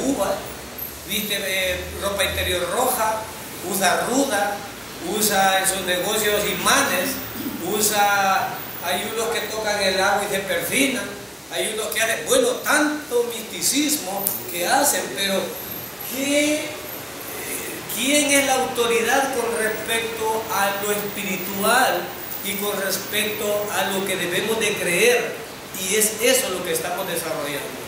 uva, viste ropa interior roja, usa ruda, usa en sus negocios imanes, hay unos que tocan el agua y se perfinan, hay unos que hacen, bueno, tanto misticismo que hacen, pero ¿quién es la autoridad con respecto a lo espiritual y con respecto a lo que debemos de creer? Y es eso lo que estamos desarrollando.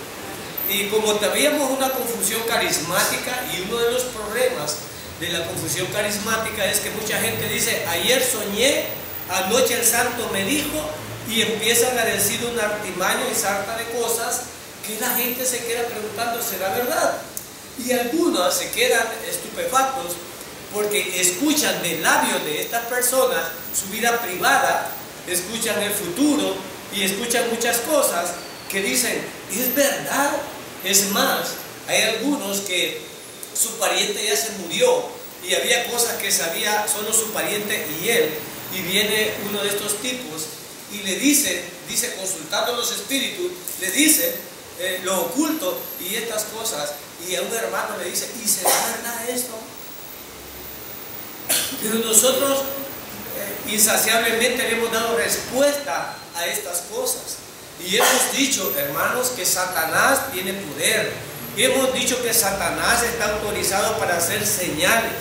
Y como teníamos una confusión carismática, y uno de los problemas de la confusión carismática es que mucha gente dice, ayer soñé, anoche el santo me dijo, y empiezan a decir un artimaño y sarta de cosas que la gente se queda preguntando, ¿será verdad? Y algunos se quedan estupefactos porque escuchan de labios de estas personas su vida privada, escuchan el futuro y escuchan muchas cosas que dicen, ¿es verdad? Es más, hay algunos que su pariente ya se murió y había cosas que sabía solo su pariente y él, y viene uno de estos tipos y le dice consultando los espíritus, le dice lo oculto y estas cosas, y a un hermano le dice, ¿y será verdad esto? Pero nosotros insaciablemente le hemos dado respuesta a estas cosas y hemos dicho, hermanos, que Satanás tiene poder. Hemos dicho que Satanás está autorizado para hacer señales.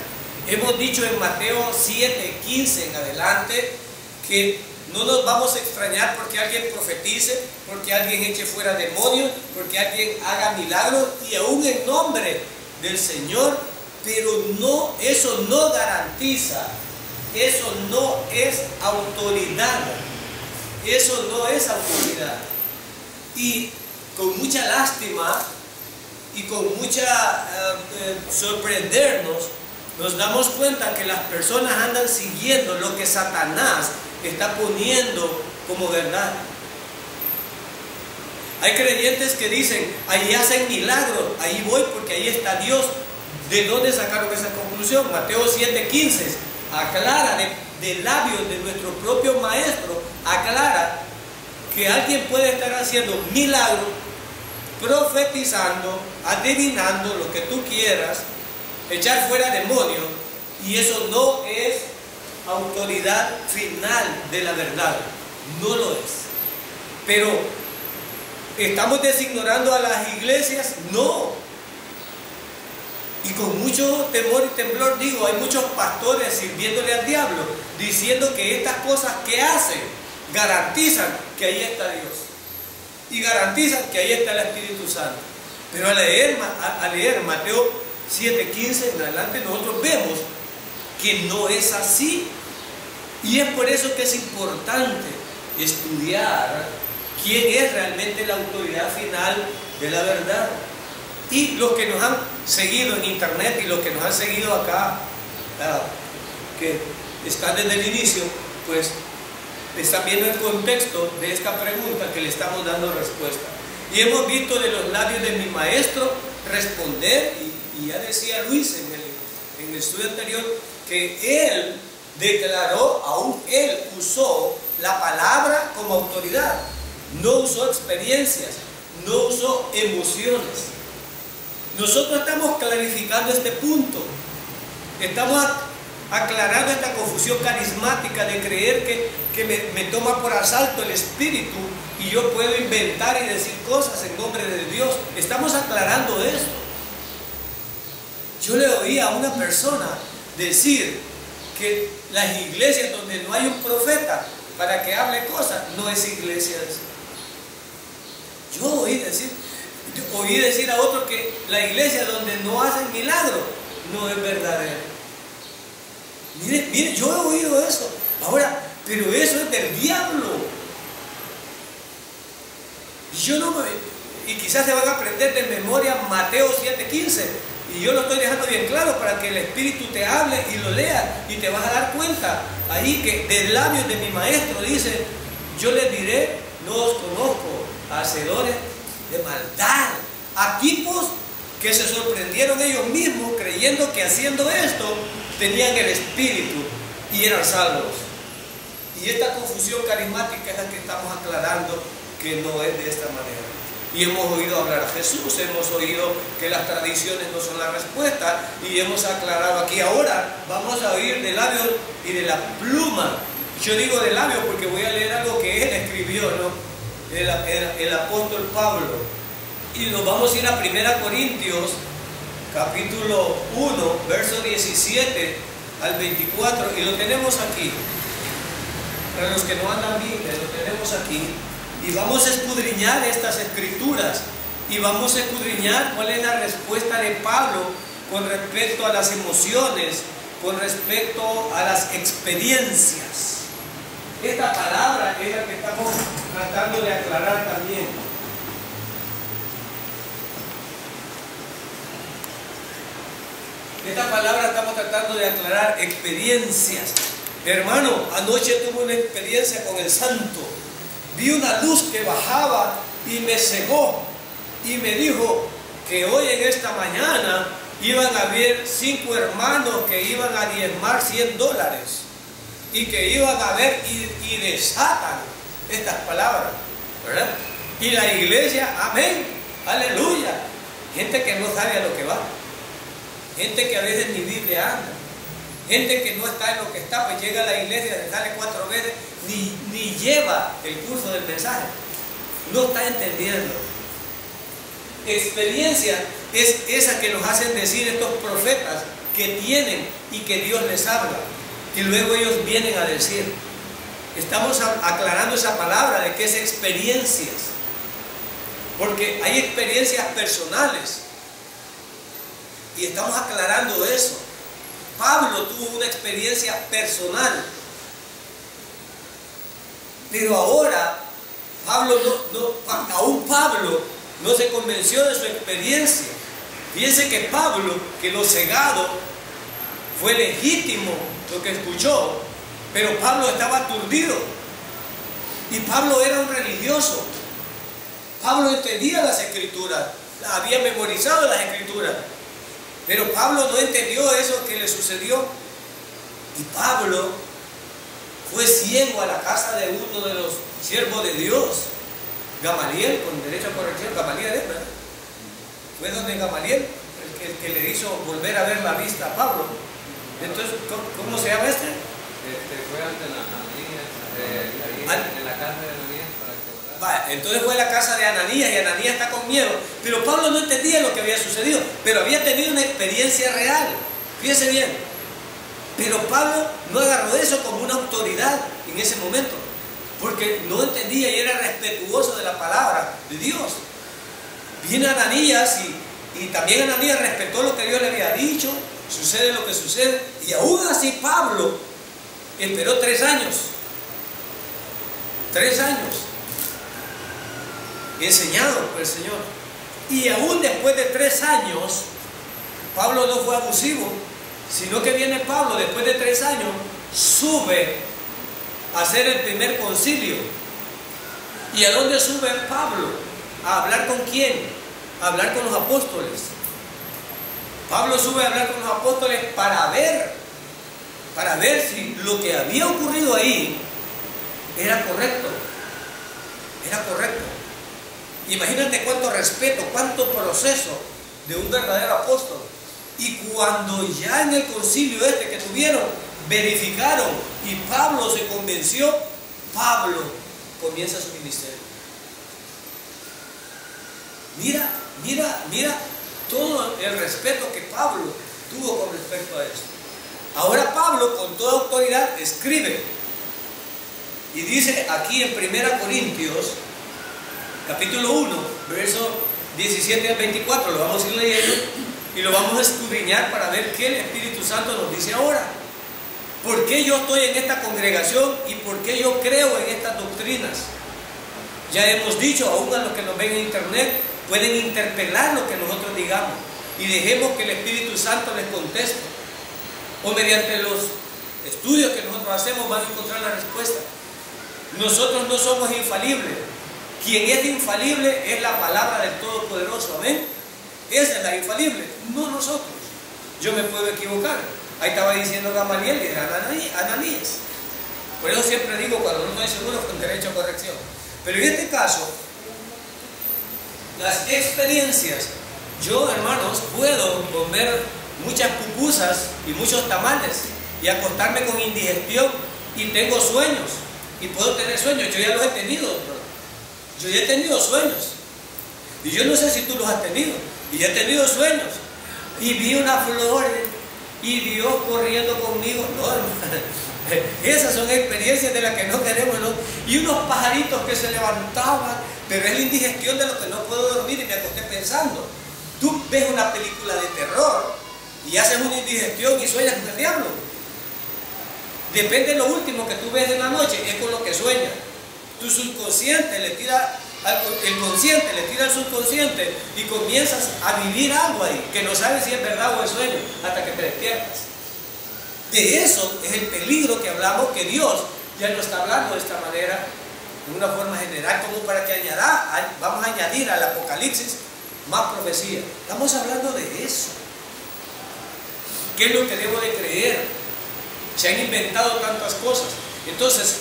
Hemos dicho en Mateo 7, 15 en adelante que no nos vamos a extrañar porque alguien profetice, porque alguien eche fuera demonios, porque alguien haga milagros y aún en nombre del Señor, pero no, eso no garantiza, eso no es autoridad, eso no es autoridad. Y con mucha lástima y con mucha sorprendernos, nos damos cuenta que las personas andan siguiendo lo que Satanás está poniendo como verdad. Hay creyentes que dicen, ahí hacen milagros, ahí voy porque ahí está Dios. ¿De dónde sacaron esa conclusión? Mateo 7:15 aclara de labios de nuestro propio maestro, aclara que alguien puede estar haciendo milagros, profetizando, adivinando lo que tú quieras, echar fuera demonios, y eso no es autoridad final de la verdad, no lo es. Pero ¿estamos designorando a las iglesias? No. Y con mucho temor y temblor digo, hay muchos pastores sirviéndole al diablo, diciendo que estas cosas que hacen garantizan que ahí está Dios y garantizan que ahí está el Espíritu Santo. Pero al leer Mateo 7:15 en adelante, nosotros vemos que no es así. Y es por eso que es importante estudiar quién es realmente la autoridad final de la verdad. Y los que nos han seguido en internet y los que nos han seguido acá, que están desde el inicio, pues están viendo el contexto de esta pregunta que le estamos dando respuesta. Y hemos visto de los labios de mi maestro responder, y ya decía Luis en el estudio anterior, que él declaró, aún él usó la palabra como autoridad, no usó experiencias, no usó emociones. Nosotros estamos clarificando este punto, estamos aclarando esta confusión carismática de creer que me toma por asalto el espíritu y yo puedo inventar y decir cosas en nombre de Dios. Estamos aclarando esto. Yo le oí a una persona decir que las iglesias donde no hay un profeta para que hable cosas, no es iglesia. Yo oí decir a otro que la iglesia donde no hacen milagros no es verdadera. Mire, yo he oído eso. Ahora, pero eso es del diablo. Y quizás se van a aprender de memoria Mateo 7:15. Y yo lo estoy dejando bien claro para que el Espíritu te hable y lo lea. Y te vas a dar cuenta ahí que de labios de mi maestro dice, yo les diré, no os conozco, hacedores de maldad. A tipos que se sorprendieron ellos mismos creyendo que haciendo esto tenían el Espíritu y eran salvos. Y esta confusión carismática es la que estamos aclarando, que no es de esta manera. Y hemos oído hablar a Jesús, hemos oído que las tradiciones no son la respuesta y hemos aclarado aquí. Ahora vamos a oír de labios y de la pluma. Yo digo de labios porque voy a leer algo que él escribió, ¿no? El apóstol Pablo. Y nos vamos a ir a 1 Corintios, capítulo 1, verso 17 al 24. Y lo tenemos aquí. Para los que no andan bien, lo tenemos aquí. Y vamos a escudriñar estas escrituras y vamos a escudriñar cuál es la respuesta de Pablo con respecto a las emociones, con respecto a las experiencias. Esta palabra es la que estamos tratando de aclarar también. Esta palabra estamos tratando de aclarar experiencias. Hermano, anoche tuve una experiencia con el Santo. Vi una luz que bajaba y me cegó y me dijo que hoy en esta mañana iban a haber 5 hermanos que iban a diezmar $100 y que iban a ver y desatan estas palabras, ¿verdad? Y la iglesia, amén, aleluya. Gente que no sabe a lo que va, gente que a veces ni Biblia anda, gente que no está en lo que está, pues llega a la iglesia, se sale 4 veces, ni lleva el curso del mensaje, no está entendiendo. Experiencia es esa que nos hacen decir estos profetas que tienen y que Dios les habla, y luego ellos vienen a decir. Estamos aclarando esa palabra de que es experiencias, porque hay experiencias personales, y estamos aclarando eso. Pablo tuvo una experiencia personal, pero ahora aún Pablo no se convenció de su experiencia. Fíjense que Pablo, que lo cegado fue legítimo lo que escuchó, pero Pablo estaba aturdido y Pablo era un religioso. Pablo entendía las escrituras, había memorizado las escrituras, pero Pablo no entendió eso que le sucedió. Y Pablo fue ciego a la casa de uno de los siervos de Dios, Gamaliel, con derecho a corrección. Gamaliel es, ¿verdad? Fue donde Gamaliel, el que le hizo volver a ver la vista a Pablo. Entonces, ¿cómo se llama este? Fue ante Ananías, en la casa de Ananías para que orara. Vale, entonces fue a la casa de Ananías y Ananías está con miedo. Pero Pablo no entendía lo que había sucedido, pero había tenido una experiencia real. Fíjese bien. Pero Pablo no agarró eso como una autoridad en ese momento, porque no entendía y era respetuoso de la palabra de Dios. Viene Ananías y también Ananías respetó lo que Dios le había dicho. Sucede lo que sucede, y aún así Pablo esperó 3 años. 3 años enseñado por el Señor. Y aún después de 3 años, Pablo no fue abusivo, sino que viene Pablo después de 3 años, sube a hacer el primer concilio. ¿Y a dónde sube Pablo? ¿A hablar con quién? A hablar con los apóstoles. Pablo sube a hablar con los apóstoles para ver si lo que había ocurrido ahí era correcto. Era correcto. Imagínate cuánto respeto, cuánto proceso de un verdadero apóstol. Y cuando ya en el concilio este que tuvieron, verificaron y Pablo se convenció, Pablo comienza su ministerio. Mira todo el respeto que Pablo tuvo con respecto a eso. Ahora Pablo, con toda autoridad, escribe y dice aquí en 1 Corintios capítulo 1, verso 17 al 24, lo vamos a ir leyendo y lo vamos a escudriñar para ver qué el Espíritu Santo nos dice ahora. ¿Por qué yo estoy en esta congregación y por qué yo creo en estas doctrinas? Ya hemos dicho, aún a los que nos ven en internet, pueden interpelar lo que nosotros digamos y dejemos que el Espíritu Santo les conteste, o mediante los estudios que nosotros hacemos van a encontrar la respuesta. Nosotros no somos infalibles. Quien es infalible es la palabra del Todopoderoso, amén. Esa es la infalible, no nosotros. Yo me puedo equivocar. Ahí estaba diciendo Gamaliel y era Ananías. Por eso siempre digo, cuando no estoy seguro, con derecho a corrección. Pero en este caso, las experiencias. Yo, hermanos, puedo comer muchas pupusas y muchos tamales y acostarme con indigestión y tengo sueños y puedo tener sueños. Yo ya los he tenido, bro. Yo ya he tenido sueños y yo no sé si tú los has tenido. Y ya he tenido sueños y vi una flor y Dios corriendo conmigo. No, hermano, esas son experiencias de las que no queremos, ¿no? Y unos pajaritos que se levantaban, pero es la indigestión de lo que no puedo dormir y me acosté pensando. Tú ves una película de terror y haces una indigestión y sueñas con el diablo. Depende de lo último que tú ves en la noche, es con lo que sueñas. Tu subconsciente le tira el consciente, le tira al subconsciente y comienzas a vivir algo ahí, que no sabes si es verdad o es sueño, hasta que te despiertas. De eso es el peligro que hablamos, que Dios ya no está hablando de esta manera, de una forma general, como para que vamos a añadir al Apocalipsis más profecía. Estamos hablando de eso. ¿Qué es lo que debo de creer? Se han inventado tantas cosas. Entonces,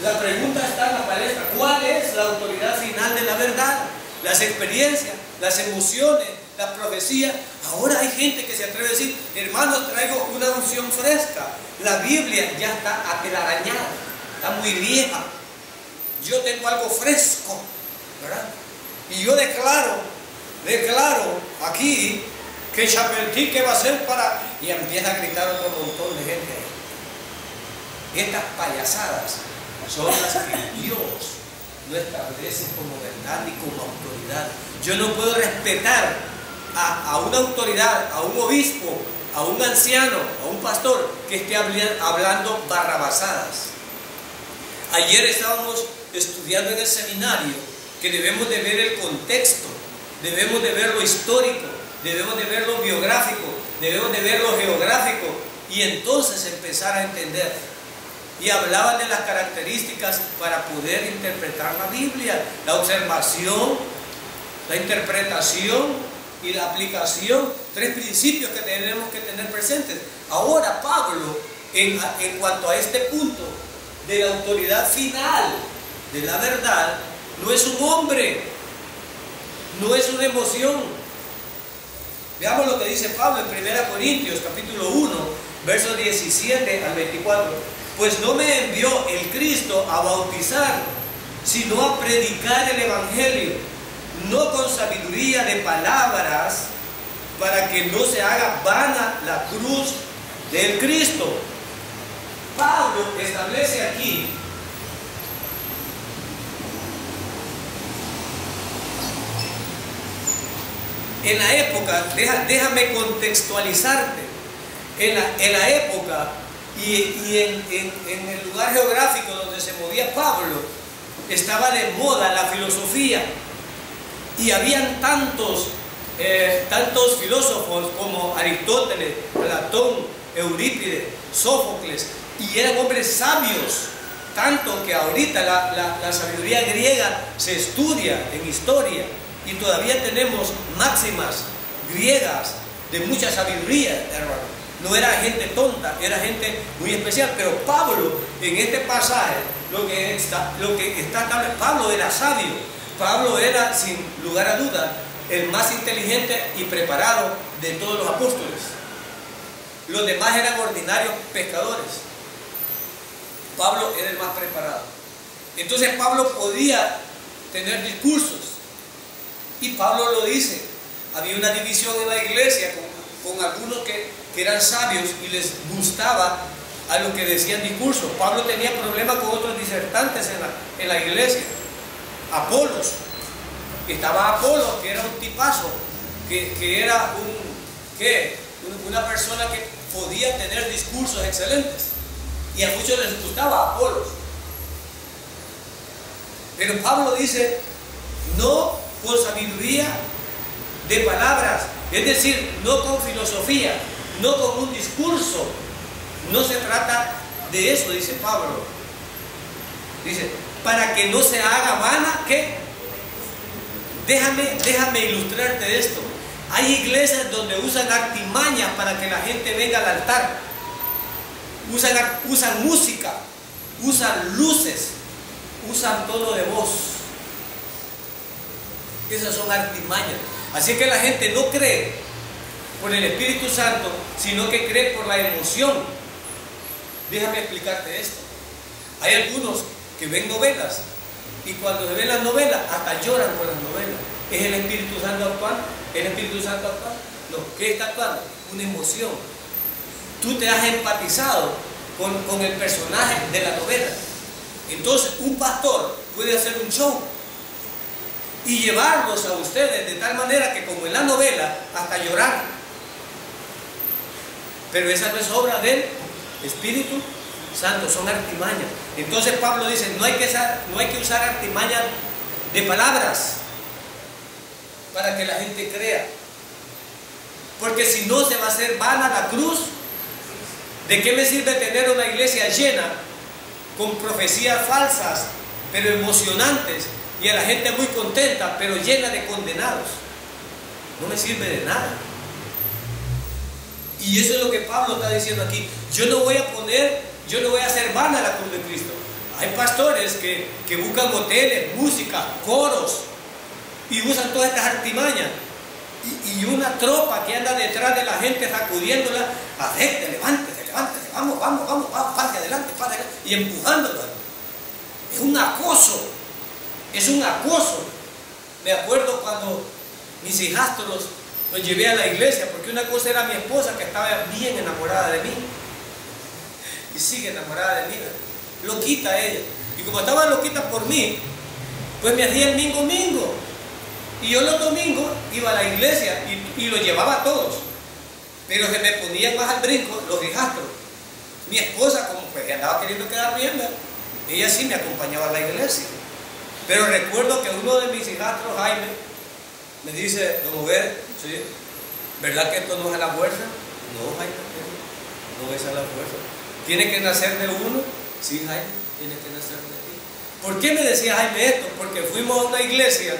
la pregunta está en la palestra: ¿cuál es la autoridad final de la verdad? Las experiencias, las emociones, la profecía. Ahora hay gente que se atreve a decir: hermanos, traigo una unción fresca. La Biblia ya está atelarañada, está muy vieja. Yo tengo algo fresco, ¿verdad? Y yo declaro aquí que Chapeltique, ¿qué va a ser para...? Y empieza a gritar otro montón de gente ahí. Estas payasadas son las que Dios no establece como verdad ni como autoridad. Yo no puedo respetar a una autoridad, a un obispo, a un anciano, a un pastor que esté hablando barrabasadas. Ayer estábamos estudiando en el seminario que debemos de ver el contexto, debemos de ver lo histórico, debemos de ver lo biográfico, debemos de ver lo geográfico y entonces empezar a entender. Y hablaban de las características para poder interpretar la Biblia: la observación, la interpretación y la aplicación. 3 principios que tenemos que tener presentes. Ahora Pablo, en cuanto a este punto de la autoridad final de la verdad, no es un hombre, no es una emoción. Veamos lo que dice Pablo en 1 Corintios capítulo 1, versos 17 al 24. Pues no me envió el Cristo a bautizar, sino a predicar el Evangelio, no con sabiduría de palabras, para que no se haga vana la cruz del Cristo. Pablo establece aquí en la época, déjame contextualizarte, en la época y en el lugar geográfico donde se movía Pablo, estaba de moda la filosofía y habían tantos filósofos como Aristóteles, Platón, Eurípides, Sófocles, y eran hombres sabios, tanto que ahorita la sabiduría griega se estudia en historia y todavía tenemos máximas griegas de mucha sabiduría, hermano. No era gente tonta, era gente muy especial. Pero Pablo, en este pasaje, lo que está Pablo era sabio. Pablo era, sin lugar a duda, el más inteligente y preparado de todos los apóstoles. Los demás eran ordinarios pescadores. Pablo era el más preparado. Entonces Pablo podía tener discursos. Y Pablo lo dice. Había una división en la iglesia con algunos que eran sabios y les gustaba a los que decían discursos. Pablo tenía problemas con otros disertantes en la iglesia. Apolos. Estaba Apolos, que era un tipazo, que era una persona que podía tener discursos excelentes. Y a muchos les gustaba Apolos. Pero Pablo dice, no con sabiduría de palabras, es decir, no con filosofía, no con un discurso. No se trata de eso, dice Pablo. Dice, para que no se haga vana, ¿qué? Déjame ilustrarte de esto. Hay iglesias donde usan artimañas para que la gente venga al altar. Usan música, usan luces, usan tono de voz. Esas son artimañas. Así que la gente no cree por el Espíritu Santo, sino que cree por la emoción. Déjame explicarte esto. Hay algunos que ven novelas y cuando se ven las novelas hasta lloran por las novelas. ¿Es el Espíritu Santo actuando? ¿Es el Espíritu Santo actuando? No. ¿Qué está actuando? Una emoción. Tú te has empatizado con el personaje de la novela. Entonces un pastor puede hacer un show y llevarlos a ustedes de tal manera que como en la novela hasta llorar. Pero esa no es obra del Espíritu Santo, son artimañas. Entonces Pablo dice, no hay que usar artimañas de palabras para que la gente crea, porque si no se va a hacer vana la cruz. ¿De qué me sirve tener una iglesia llena con profecías falsas pero emocionantes y a la gente muy contenta pero llena de condenados? No me sirve de nada. Y eso es lo que Pablo está diciendo aquí. Yo no voy a hacer vana la cruz de Cristo. Hay pastores que buscan hoteles, música, coros y usan todas estas artimañas. Y una tropa que anda detrás de la gente sacudiéndola, adelante, levántese, vamos, pase adelante, y empujándola. Es un acoso, Me acuerdo cuando mis hijastros los llevé a la iglesia, porque una cosa era mi esposa que estaba bien enamorada de mí, y sigue enamorada de mí, loquita ella, y como estaba loquita por mí, pues me hacía el mingo. Y yo los domingos iba a la iglesia y los llevaba a todos. Pero se me ponían más al brinco los hijastros. Mi esposa, como pues andaba queriendo quedar bien, ella sí me acompañaba a la iglesia. Pero recuerdo que uno de mis hijastros, Jaime, me dice, don Obed, ¿sí? ¿Verdad que esto no es a la fuerza? No, Jaime, no es a la fuerza. ¿Tiene que nacer de uno? Sí, Jaime, tiene que nacer de ti. ¿Por qué me decía Jaime esto? Porque fuimos a una iglesia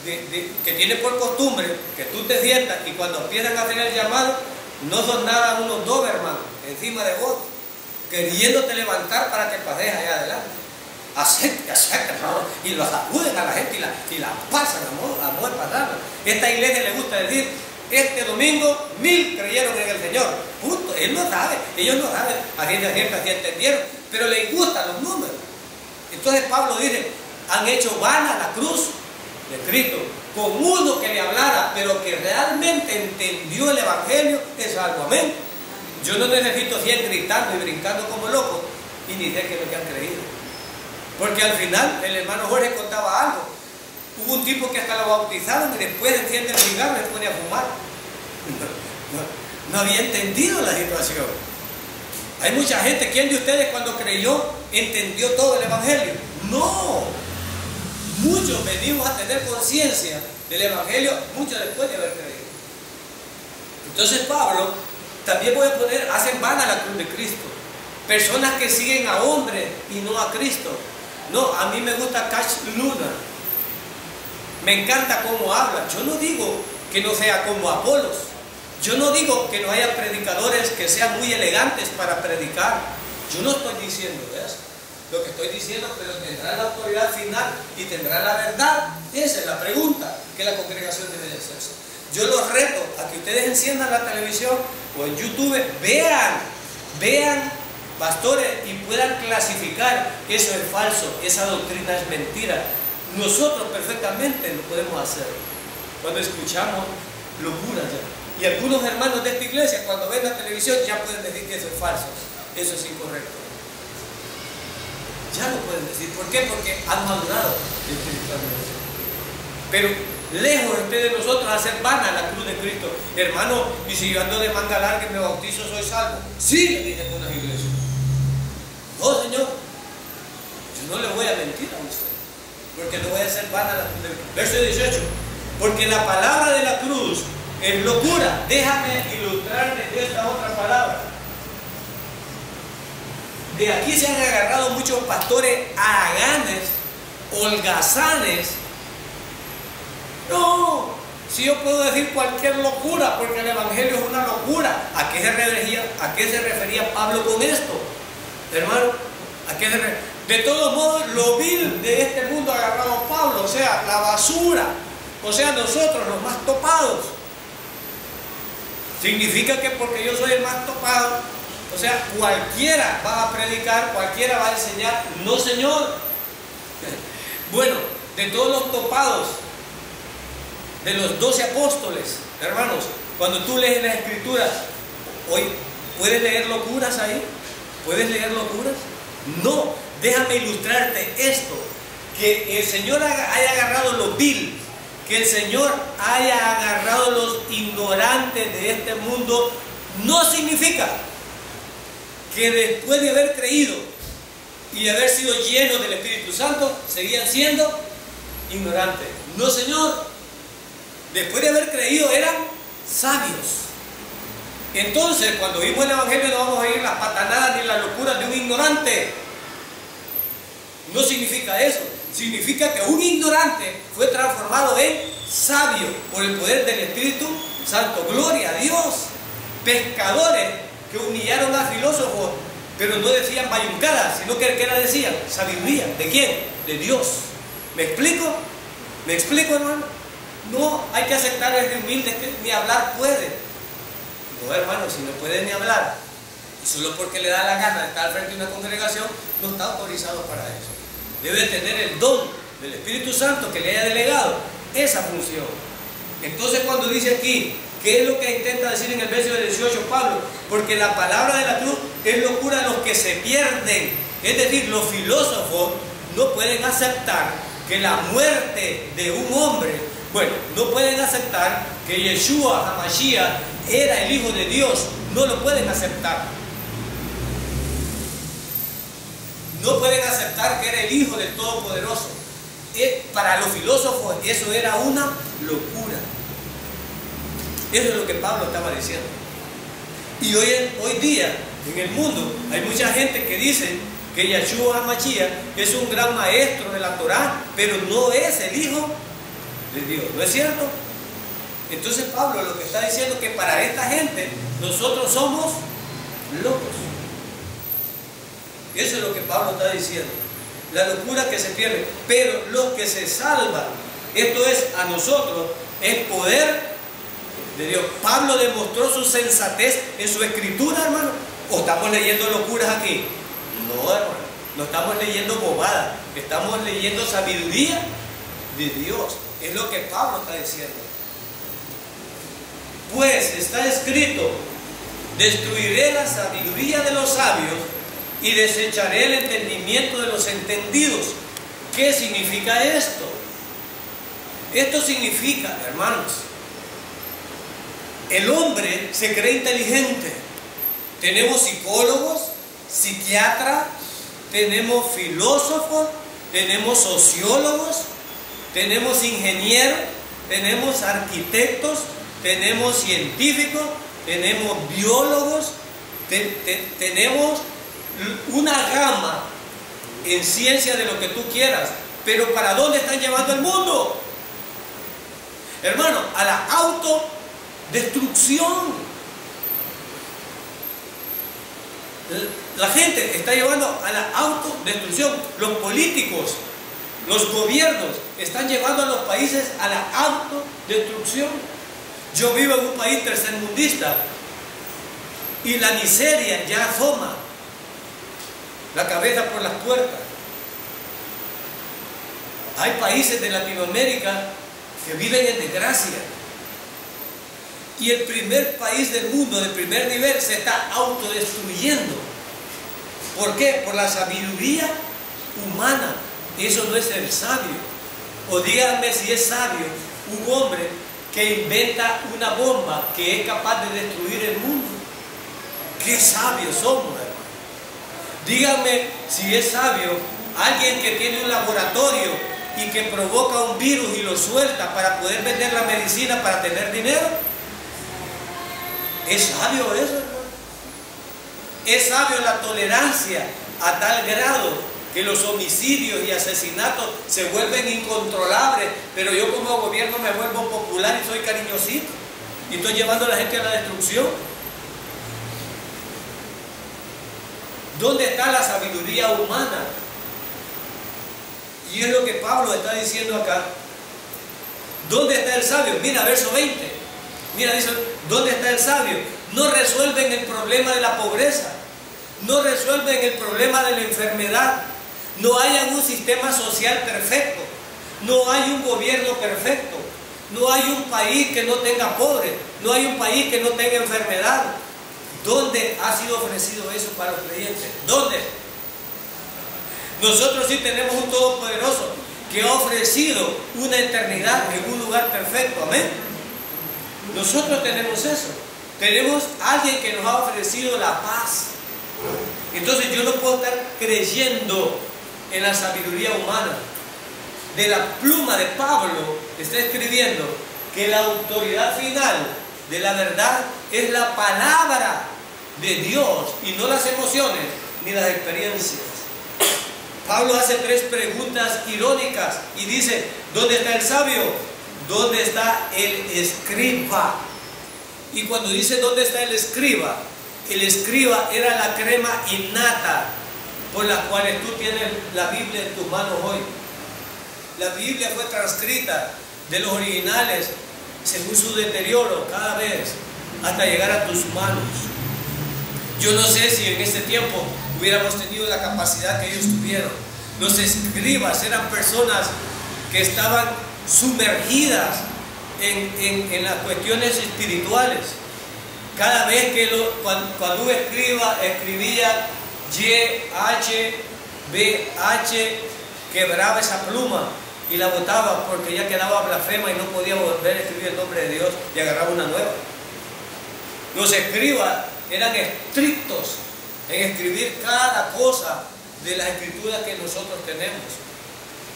que tiene por costumbre que tú te sientas y cuando empiezan a hacer el llamado no son nada unos Doberman encima de vos queriéndote levantar para que pases allá adelante. Acepte, y los acuden a la gente y la pasan a modo de pasarla. Esta iglesia le gusta decir, este domingo 1000 creyeron en el Señor, punto. Él no sabe, ellos no saben a ciencia cierta si entendieron, pero les gustan los números. Entonces Pablo dice, han hecho vana la cruz de Cristo, con uno que le hablara, pero que realmente entendió el Evangelio, es algo. Amén. Yo no necesito 100 gritando y brincando como loco, y ni sé que lo que han creído. Porque al final, el hermano Jorge contaba algo. Hubo un tipo que hasta lo bautizaron y después enciende el cigarro y se pone a fumar. No había entendido la situación. Hay mucha gente, ¿quién de ustedes cuando creyó entendió todo el Evangelio? No. Muchos venimos a tener conciencia del Evangelio mucho después de haber creído. Entonces Pablo también voy a poner, hacen vana la cruz de Cristo. Personas que siguen a hombres y no a Cristo. No, a mí me gusta Cash Luna. Me encanta cómo habla. Yo no digo que no sea como Apolos. Yo no digo que no haya predicadores que sean muy elegantes para predicar. Yo no estoy diciendo eso. Lo que estoy diciendo, pero tendrá la autoridad final y tendrá la verdad. Esa es la pregunta que la congregación debe de hacerse. Yo los reto a que ustedes enciendan la televisión o en YouTube, vean pastores y puedan clasificar, eso es falso, esa doctrina es mentira. Nosotros perfectamente lo podemos hacer cuando escuchamos locuras ya. Y algunos hermanos de esta iglesia cuando ven la televisión ya pueden decir que eso es falso, eso es incorrecto. Ya lo pueden decir. ¿Por qué? Porque han madurado espiritualmente. Pero lejos de nosotros hacer vana la cruz de Cristo. Hermano, y si yo ando de manga larga y me bautizo, soy salvo. Sí, le dicen unas iglesias. No, Señor, yo no le voy a mentir a usted, porque no voy a hacer vana la cruz de Cristo. Verso 18. Porque la palabra de la cruz es locura. Déjame ilustrarme de esta otra palabra. De aquí se han agarrado muchos pastores haraganes, holgazanes. No, si yo puedo decir cualquier locura, porque el Evangelio es una locura. ¿A qué se refería Pablo con esto? Hermano, ¿a qué se refería? De todos modos, lo vil de este mundo agarrado a Pablo, o sea, la basura, o sea, nosotros los más topados. Significa que porque yo soy el más topado, o sea, cualquiera va a predicar, cualquiera va a enseñar. No, señor. Bueno, de todos los topados, de los 12 apóstoles, hermanos, cuando tú lees las escrituras, hoy, ¿puedes leer locuras ahí? ¿Puedes leer locuras? No, déjame ilustrarte esto, que el Señor haya agarrado lo vil, que el Señor haya agarrado los ignorantes de este mundo, no significa que después de haber creído y haber sido llenos del Espíritu Santo, seguían siendo ignorantes. No, señor. Después de haber creído eran sabios. Entonces, cuando oímos el Evangelio, no vamos a oír las patanadas ni las locuras de un ignorante. No significa eso. Significa que un ignorante fue transformado en sabio por el poder del Espíritu Santo. Gloria a Dios. Pescadores que humillaron a filósofos, pero no decían bayuncadas, sino que decían sabiduría. ¿De quién? De Dios. ¿Me explico? ¿Me explico, hermano? No hay que aceptar a este humilde que ni hablar puede. No, hermano, si no puede ni hablar, solo porque le da la gana de estar frente a una congregación, no está autorizado para eso. Debe tener el don del Espíritu Santo que le haya delegado esa función. Entonces, cuando dice aquí, ¿qué es lo que intenta decir en el verso 18 Pablo? Porque la palabra de la cruz es locura a los que se pierden. Es decir, los filósofos no pueden aceptar que la muerte de un hombre, bueno, no pueden aceptar que Yeshua HaMashiach era el Hijo de Dios. No lo pueden aceptar. No pueden aceptar que era el Hijo del Todopoderoso. Para los filósofos eso era una locura. Eso es lo que Pablo estaba diciendo. Y hoy día, en el mundo, hay mucha gente que dice que Yeshua HaMashiach es un gran maestro de la Torá, pero no es el Hijo de Dios. ¿No es cierto? Entonces Pablo lo que está diciendo es que para esta gente nosotros somos locos. Eso es lo que Pablo está diciendo. La locura que se pierde. Pero los que se salvan, esto es a nosotros, es poder de Dios. Pablo demostró su sensatez en su escritura, hermano. ¿O estamos leyendo locuras aquí? No, hermano. No estamos leyendo bobadas. Estamos leyendo sabiduría de Dios. Es lo que Pablo está diciendo. Pues está escrito: destruiré la sabiduría de los sabios y desecharé el entendimiento de los entendidos. ¿Qué significa esto? Esto significa, hermanos, el hombre se cree inteligente. Tenemos psicólogos, psiquiatras, tenemos filósofos, tenemos sociólogos, tenemos ingenieros, tenemos arquitectos, tenemos científicos, tenemos biólogos, tenemos una gama en ciencia de lo que tú quieras. Pero ¿para dónde están llevando el mundo? Hermano, a la autodestrucción. La gente está llevando a la autodestrucción. Los políticos, los gobiernos están llevando a los países a la autodestrucción. Yo vivo en un país tercermundista y la miseria ya asoma la cabeza por las puertas. Hay países de Latinoamérica que viven en desgracia. Y el primer país del mundo, del primer nivel, se está autodestruyendo. ¿Por qué? Por la sabiduría humana. Eso no es ser sabio. O díganme si es sabio un hombre que inventa una bomba que es capaz de destruir el mundo. ¡Qué sabios somos, hermano! Díganme si es sabio alguien que tiene un laboratorio y que provoca un virus y lo suelta para poder vender la medicina para tener dinero. ¿Es sabio eso, hermano? ¿Es sabio la tolerancia a tal grado que los homicidios y asesinatos se vuelven incontrolables, pero yo como gobierno me vuelvo popular y soy cariñosito y estoy llevando a la gente a la destrucción? ¿Dónde está la sabiduría humana? Y es lo que Pablo está diciendo acá. ¿Dónde está el sabio? Mira, verso 20. Mira, dice, ¿dónde está el sabio? No resuelven el problema de la pobreza. No resuelven el problema de la enfermedad. No hay un sistema social perfecto. No hay un gobierno perfecto. No hay un país que no tenga pobres. No hay un país que no tenga enfermedad. ¿Dónde ha sido ofrecido eso para los creyentes? ¿Dónde? Nosotros sí tenemos un Todopoderoso que ha ofrecido una eternidad en un lugar perfecto. Amén. Nosotros tenemos eso. Tenemos a alguien que nos ha ofrecido la paz. Entonces yo no puedo estar creyendo en la sabiduría humana. De la pluma de Pablo está escribiendo que la autoridad final de la verdad es la palabra de Dios y no las emociones ni las experiencias. Pablo hace 3 preguntas irónicas y dice, ¿dónde está el sabio? ¿Dónde está el escriba? Y cuando dice ¿dónde está el escriba era la crema innata por la cual tú tienes la Biblia en tus manos hoy. La Biblia fue transcrita de los originales según su deterioro cada vez hasta llegar a tus manos. Yo no sé si en este tiempo hubiéramos tenido la capacidad que ellos tuvieron. Los escribas eran personas que estaban sumergidas en las cuestiones espirituales. Cada vez que cuando un escriba escribía YHBH, quebraba esa pluma y la botaba porque ya quedaba blasfema y no podía volver a escribir el nombre de Dios y agarraba una nueva. Los escribas eran estrictos en escribir cada cosa de las escrituras que nosotros tenemos,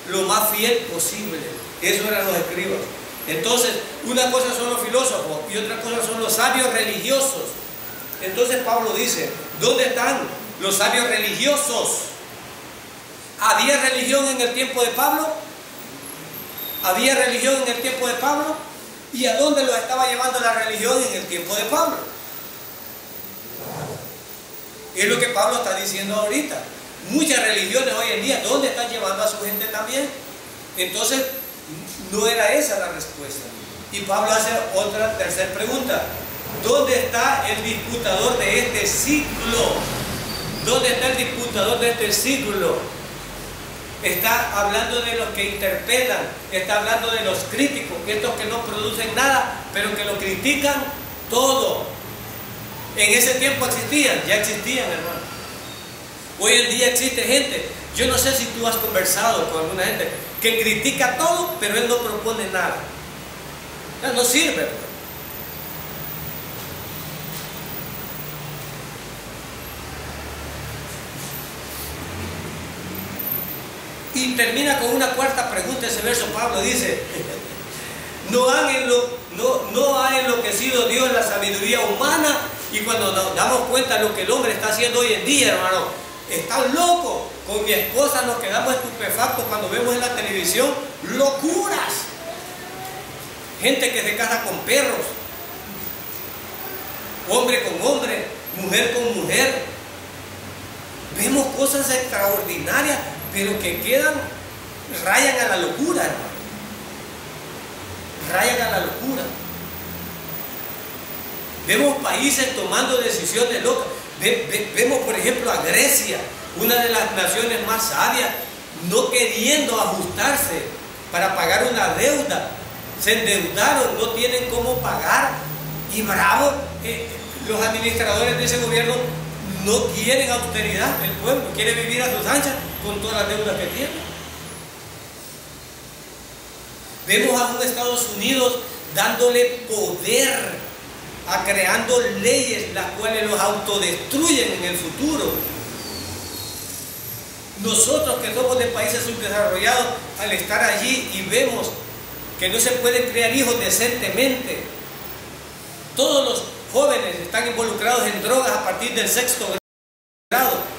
lo más fiel posible. Eso eran los escribas. Entonces, una cosa son los filósofos y otra cosa son los sabios religiosos. Entonces Pablo dice, ¿dónde están los sabios religiosos? ¿Había religión en el tiempo de Pablo? ¿Había religión en el tiempo de Pablo? ¿Y a dónde los estaba llevando la religión en el tiempo de Pablo? Es lo que Pablo está diciendo ahorita. Muchas religiones hoy en día, ¿dónde están llevando a su gente también? Entonces, no era esa la respuesta. Y Pablo hace otra tercera pregunta. ¿Dónde está el disputador de este siglo? ¿Dónde está el disputador de este siglo? Está hablando de los que interpelan, está hablando de los críticos, estos que no producen nada, pero que lo critican todo. En ese tiempo existían, ya existían, hermano. Hoy en día existe gente, yo no sé si tú has conversado con alguna gente que critica todo, pero él no propone nada. No sirve. Y termina con una cuarta pregunta ese verso. Pablo dice, no ha enloquecido Dios la sabiduría humana. Y cuando nos damos cuenta de lo que el hombre está haciendo hoy en día, hermano, están locos. Con mi esposa nos quedamos estupefactos cuando vemos en la televisión locuras. Gente que se casa con perros, hombre con hombre, mujer con mujer. Vemos cosas extraordinarias, pero que rayan a la locura, hermano. Rayan a la locura. Vemos países tomando decisiones locas. Vemos, por ejemplo, a Grecia, una de las naciones más sabias, no queriendo ajustarse para pagar una deuda. Se endeudaron, no tienen cómo pagar. Y bravo, los administradores de ese gobierno no quieren austeridad. El pueblo quiere vivir a sus anchas con todas las deudas que tiene. Vemos a un Estados Unidos dándole poder a creando leyes las cuales los autodestruyen en el futuro. Nosotros que somos de países subdesarrollados, al estar allí y vemos que no se pueden criar hijos decentemente, todos los jóvenes están involucrados en drogas a partir del 6º grado.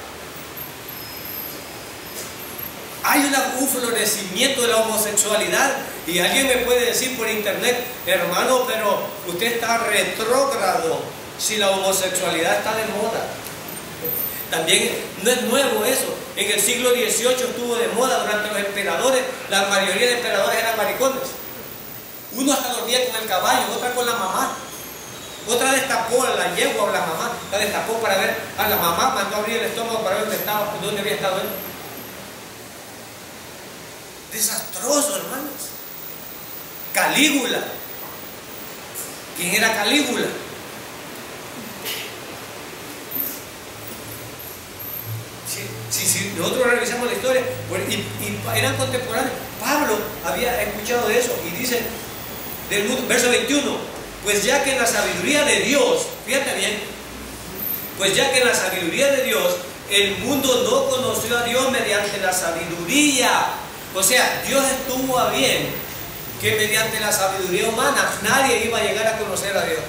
Hay un florecimiento de la homosexualidad. Y alguien me puede decir por internet, hermano, pero usted está retrógrado si la homosexualidad está de moda. También no es nuevo eso. en el siglo XVIII estuvo de moda durante los emperadores. La mayoría de emperadores eran maricones. Uno hasta dormía con el caballo, otra con la mamá. Otra destapó a la yegua o la mamá, la destapó para ver a la mamá, mandó a abrir el estómago para ver dónde había estado él. Desastroso, hermanos. Calígula. ¿Quién era Calígula? Si nosotros revisamos la historia, y eran contemporáneos. Pablo había escuchado de eso y dice, verso 21, pues ya que en la sabiduría de Dios, fíjate bien, pues ya que en la sabiduría de Dios el mundo no conoció a Dios mediante la sabiduría. O sea, Dios estuvo a bien que mediante la sabiduría humana nadie iba a llegar a conocer a Dios.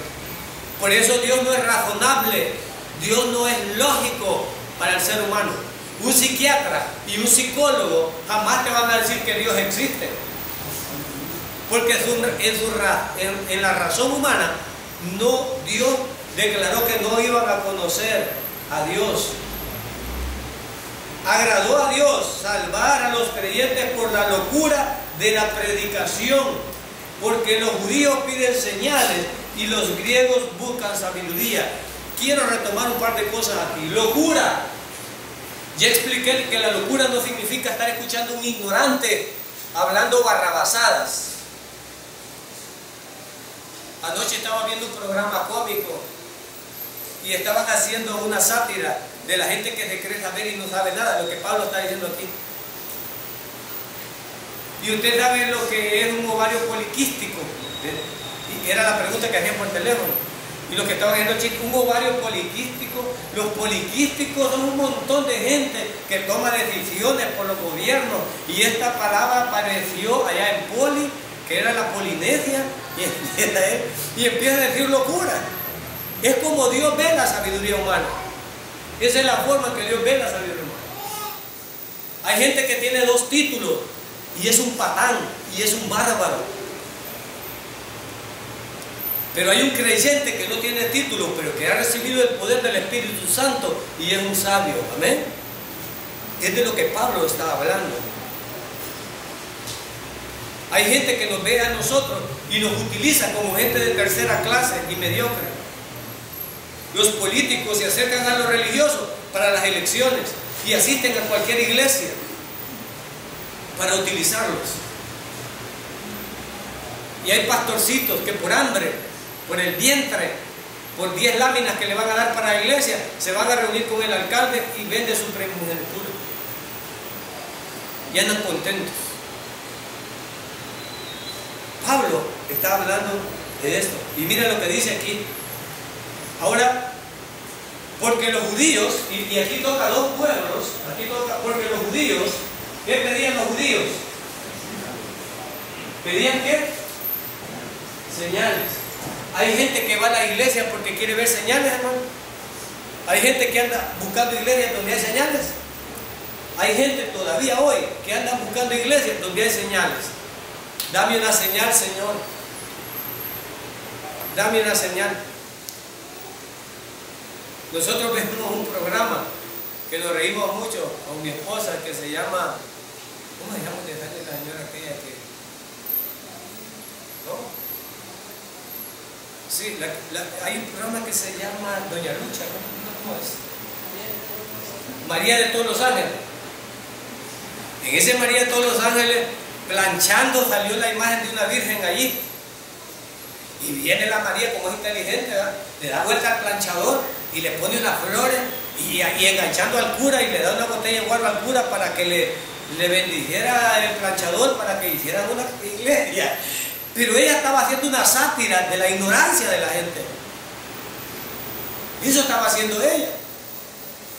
Por eso Dios no es razonable, Dios no es lógico para el ser humano. Un psiquiatra y un psicólogo jamás te van a decir que Dios existe, porque en la razón humana Dios declaró que no iban a conocer a Dios. Agradó a Dios salvar a los creyentes por la locura de la predicación, porque los judíos piden señales y los griegos buscan sabiduría. Quiero retomar un par de cosas aquí. Locura. Ya expliqué que la locura no significa estar escuchando a un ignorante hablando barrabasadas. Anoche estaba viendo un programa cómico y estaban haciendo una sátira de la gente que se cree saber y no sabe nada, lo que Pablo está diciendo aquí. Y usted sabe lo que es un ovario poliquístico. Y era la pregunta que hacían por teléfono. Y lo que estaba diciendo el chico, un ovario poliquístico. Los poliquísticos son un montón de gente que toma decisiones por los gobiernos. Y esta palabra apareció allá en Poli, que era la Polinesia, y empieza a decir locura. Es como Dios ve la sabiduría humana. Esa es la forma que Dios ve la sabiduría humana. Hay gente que tiene 2 títulos y es un patán y es un bárbaro. Pero hay un creyente que no tiene título, pero que ha recibido el poder del Espíritu Santo y es un sabio. Amén. Es de lo que Pablo estaba hablando. Hay gente que nos ve a nosotros y nos utiliza como gente de tercera clase y mediocre. Los políticos se acercan a los religiosos para las elecciones y asisten a cualquier iglesia para utilizarlos. Y hay pastorcitos que por hambre, por el vientre, por 10 láminas que le van a dar para la iglesia, se van a reunir con el alcalde y vende su primogenitura. Y andan contentos. Pablo está hablando de esto. Y mira lo que dice aquí. Ahora, porque los judíos, y aquí toca 2 pueblos, porque los judíos, ¿qué pedían los judíos? ¿Pedían qué? Señales. Hay gente que va a la iglesia porque quiere ver señales, hermano. Hay gente que anda buscando iglesias donde hay señales. Hay gente todavía hoy que anda buscando iglesias donde hay señales. Dame una señal, Señor. Dame una señal. Nosotros vemos un programa que nos reímos mucho con mi esposa que se llama, ¿cómo se llama la señora aquella que? ¿No? Sí, hay un programa que se llama Doña Lucha, ¿cómo es? María de todos los ángeles. En ese María de todos los ángeles, planchando, salió la imagen de una virgen allí. Y viene la María, como es inteligente, ¿verdad? Le da vuelta al planchador y le pone unas flores y enganchando al cura y le da una botella de agua al cura para que le bendijera el planchador para que hiciera una iglesia. Pero ella estaba haciendo una sátira de la ignorancia de la gente. Eso estaba haciendo ella.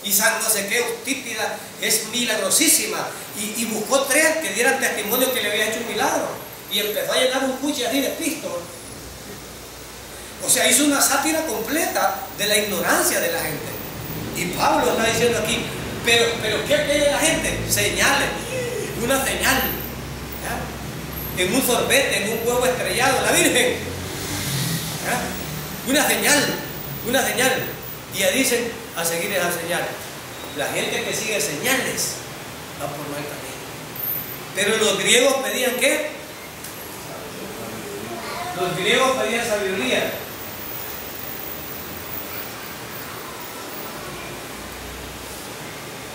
Y San no sé qué, Eutípida, es milagrosísima. Y buscó 3 que dieran testimonio que le había hecho un milagro. Y empezó a llenar un cuchi así de pisto. O sea, hizo una sátira completa de la ignorancia de la gente. Y Pablo está diciendo aquí, pero ¿qué pide la gente? Señales. Una señal. ¿Ya? En un sorbete, en un huevo estrellado, la Virgen. ¿Ya? Una señal. Una señal. Y ya dicen a seguir esa señal. La gente que sigue señales va por mal camino. Pero los griegos pedían ¿qué? Los griegos pedían sabiduría.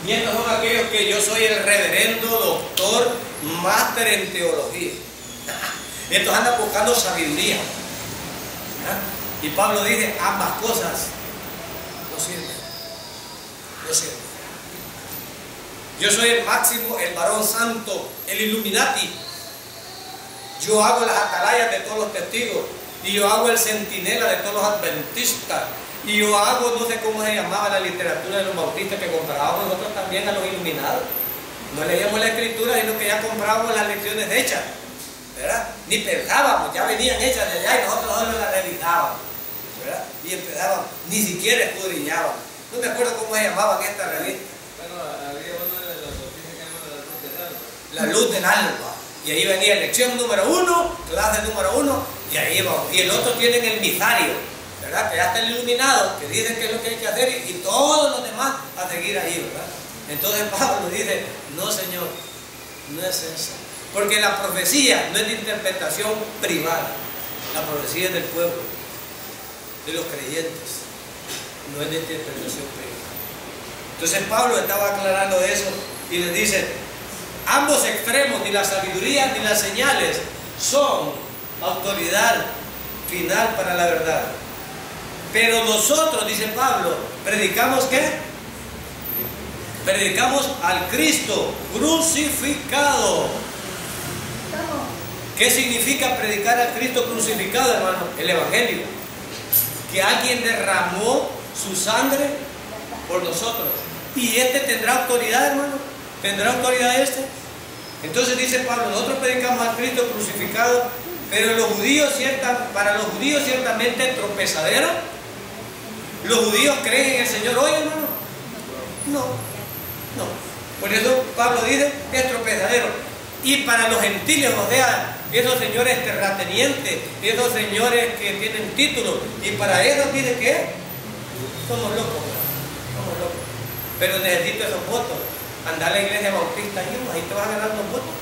Y estos son aquellos que yo soy el reverendo doctor, máster en teología. Estos andan buscando sabiduría. Y Pablo dice, ambas cosas no sirven. No sirven. Yo soy el máximo, el varón santo, el Illuminati. Yo hago las atalayas de todos los testigos. Y yo hago el centinela de todos los adventistas. Y yo hago, no sé cómo se llamaba la literatura de los bautistas que comprábamos nosotros también a los iluminados. No leíamos la escritura, sino que ya comprábamos las lecciones hechas, ¿verdad? Ni pensábamos, ya venían hechas de allá y nosotros solo las revisábamos, ¿verdad? Y empezábamos, ni siquiera escudriñábamos. No me acuerdo cómo se llamaban estas revistas. Bueno, había una de las noticias que llaman la luz del alba. La luz del alba. Y ahí venía lección número 1, clase número 1, y ahí vamos. Y el otro tienen el misario, ¿verdad? Que ya está el iluminado, que dicen qué es lo que hay que hacer y todos los demás a seguir ahí, ¿verdad? Entonces Pablo dice, no señor, no es eso. Porque la profecía no es de interpretación privada, la profecía es del pueblo, de los creyentes, no es de interpretación privada. Entonces Pablo estaba aclarando eso y les dice, ambos extremos, ni la sabiduría ni las señales, son autoridad final para la verdad. Pero nosotros, dice Pablo, predicamos ¿qué? Predicamos al Cristo crucificado. ¿Qué significa predicar al Cristo crucificado, hermano? El Evangelio. Que alguien derramó su sangre por nosotros. Y este tendrá autoridad, hermano. ¿Tendrá autoridad este? Entonces dice Pablo, nosotros predicamos al Cristo crucificado, pero para los judíos ciertamente tropezadero. ¿Los judíos creen en el Señor hoy, hermano? No, no. Por eso Pablo dice, es tropezadero. Y para los gentiles, o sea, esos señores terratenientes, esos señores que tienen títulos, y para ellos dice que somos locos, somos locos. Pero necesito esos votos. Andar a la iglesia bautista, ahí te vas a ganar los votos.